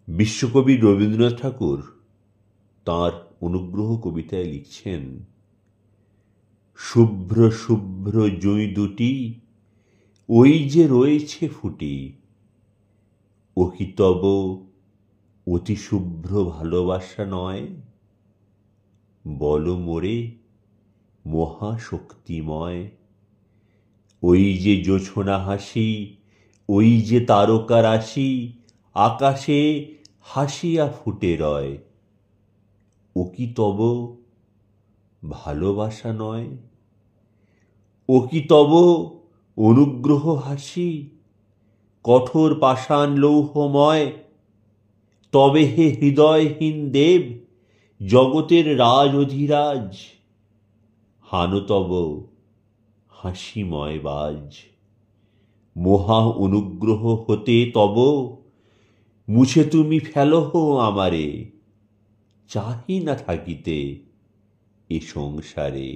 বিশ্বকবি রবীন্দ্রনাথ ঠাকুর তাঁর অনুগ্রহ কবিতায় লিখছেন, শুভ্র শুভ্র জুঁই দুটি ওই যে রয়েছে ফুটি, ও কি তব অতি শুভ্র ভালোবাসা নয়? বল মোরে মহাশক্তিময়, ওই যে জোছনা হাসি, ওই যে তারকা রাশি আকাশে হাসিয়া ফুটে রয়, ও কি তব ভালোবাসা নয়? ও কি তব অনুগ্রহ হাসি, কঠোর পাষাণ লৌহময়? তবে হে হৃদয়হীন দেব, জগতের রাজ অধিরাজ, হানো তব হাসিময় বাজ। মহা অনুগ্রহ হতে তব মুছে তুমি ফেলহ আমারে, চাহি না থাকিতে এ সংসারে।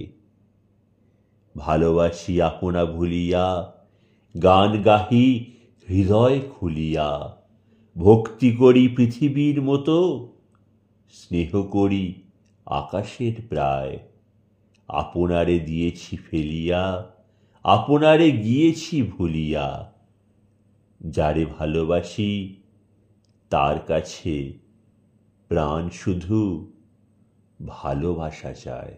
ভালোবাসি আপনা ভুলিয়া, গান গাহি হৃদয় খুলিয়া, ভক্তি করি পৃথিবীর মতো, স্নেহ করি আকাশের প্রায়। আপনারে দিয়েছি ফেলিয়া, আপনারে গিয়েছি ভুলিয়া, যারে ভালোবাসি তার কাছে প্রাণ শুধু ভালোবাসা চায়।